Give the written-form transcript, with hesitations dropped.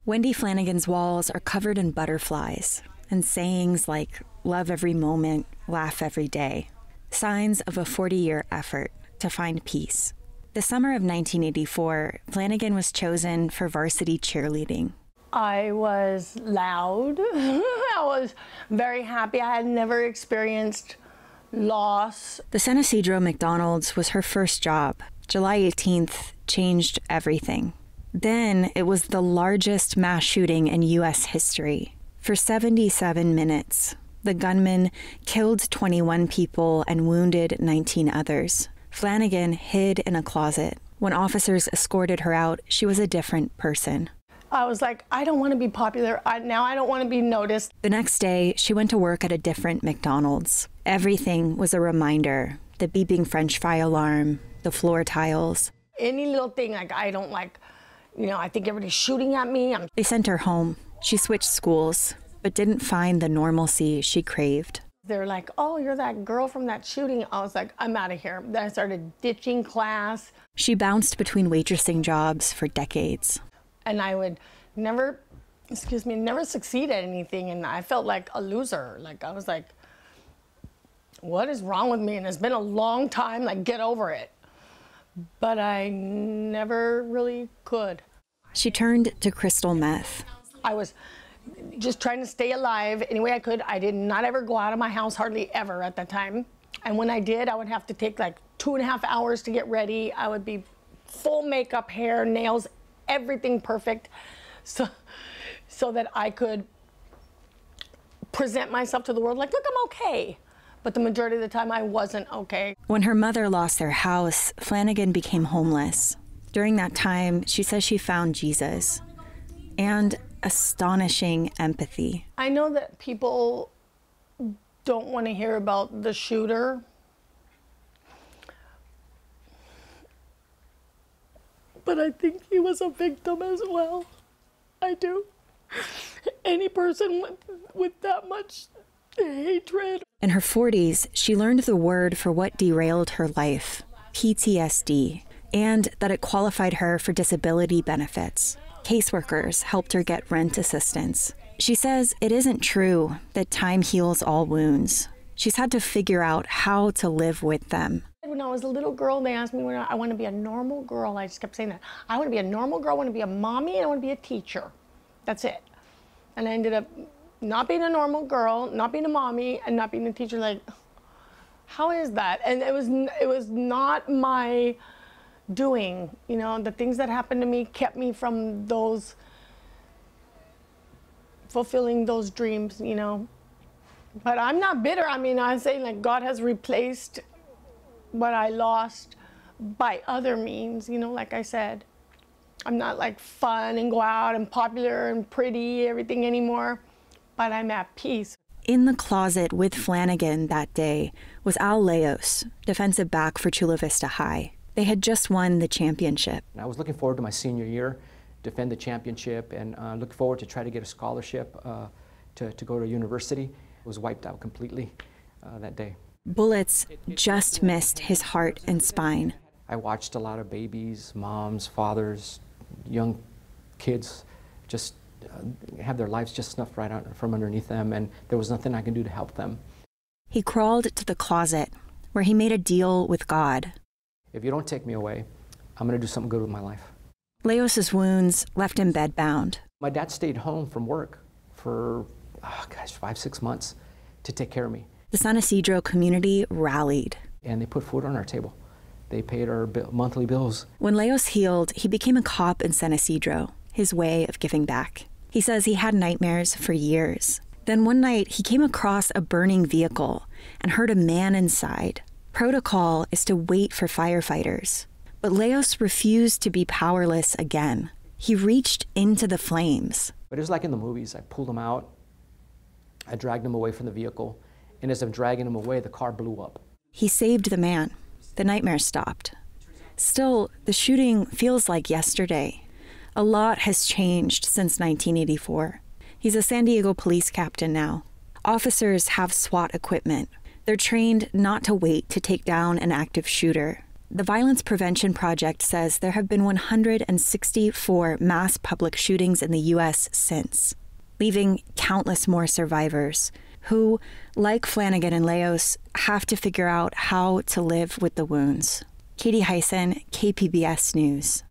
Wendy Flanagan's walls are covered in butterflies and sayings like, "Love every moment, laugh every day," signs of a 40-year effort to find peace. The summer of 1984, Flanagan was chosen for varsity cheerleading. I was loud. I was very happy. I had never experienced loss. The San Ysidro McDonald's was her first job. July 18th changed everything. Then it was the largest mass shooting in U.S. history. For 77 minutes, the gunman killed 21 people and wounded 19 others. Flanagan hid in a closet. When officers escorted her out, she was a different person. I was like, I don't want to be popular. Now I don't want to be noticed. The next day, she went to work at a different McDonald's. Everything was a reminder. The beeping French fry alarm, the floor tiles. Any little thing, like, I don't like, I think everybody's shooting at me. They sent her home. She switched schools, but didn't find the normalcy she craved. They're like, oh, you're that girl from that shooting. I was like, I'm out of here. Then I started ditching class. She bounced between waitressing jobs for decades. And I would never succeed at anything. And I felt like a loser. Like, I was like, what is wrong with me? And it's been a long time, like, get over it. But I never really could. She turned to crystal meth. I was just trying to stay alive any way I could. I did not ever go out of my house, hardly ever at that time. And when I did, I would have to take like 2.5 hours to get ready. I would be full makeup, hair, nails, everything perfect, so that I could present myself to the world like, look, I'm okay. But the majority of the time, I wasn't okay. When her mother lost their house, Flanagan became homeless. During that time, she says she found Jesus and astonishing empathy. I know that people don't want to hear about the shooter, but I think he was a victim as well. I do. Any person with that much hatred. In her 40s, she learned the word for what derailed her life, PTSD, and that it qualified her for disability benefits. Caseworkers helped her get rent assistance. She says it isn't true that time heals all wounds. She's had to figure out how to live with them. When I was a little girl, they asked me when I want to be a normal girl. I just kept saying that. I want to be a normal girl, I want to be a mommy, and I want to be a teacher. That's it. And I ended up not being a normal girl, not being a mommy, and not being a teacher. Like, how is that? And it was not my doing. The things that happened to me kept me from fulfilling those dreams, But I'm not bitter. I mean, I'm saying, like, God has replaced what I lost by other means, like I said. I'm not like fun and go out and popular and pretty, everything anymore, but I'm at peace. In the closet with Flanagan that day was Al Leos, defensive back for Chula Vista High. They had just won the championship. I was looking forward to my senior year, defend the championship, and look forward to try to get a scholarship to go to university. It was wiped out completely that day. Bullets just missed his heart and spine. I watched a lot of babies, moms, fathers, young kids just have their lives just snuffed right out from underneath them, and there was nothing I could do to help them. He crawled to the closet where he made a deal with God. If you don't take me away, I'm going to do something good with my life. Leos's wounds left him bedbound. My dad stayed home from work for, 5-6 months to take care of me. The San Ysidro community rallied. And they put food on our table. They paid our monthly bills. When Leos healed, he became a cop in San Ysidro, his way of giving back. He says he had nightmares for years. Then one night, he came across a burning vehicle and heard a man inside. Protocol is to wait for firefighters. But Leos refused to be powerless again. He reached into the flames. But it was like in the movies. I pulled him out. I dragged him away from the vehicle. And as I'm dragging him away, the car blew up. He saved the man. The nightmare stopped. Still, the shooting feels like yesterday. A lot has changed since 1984. He's a San Diego police captain now. Officers have SWAT equipment. They're trained not to wait to take down an active shooter. The Violence Prevention Project says there have been 164 mass public shootings in the U.S. since, leaving countless more survivors who, like Flanagan and Leos, have to figure out how to live with the wounds. Katie Hyson, KPBS News.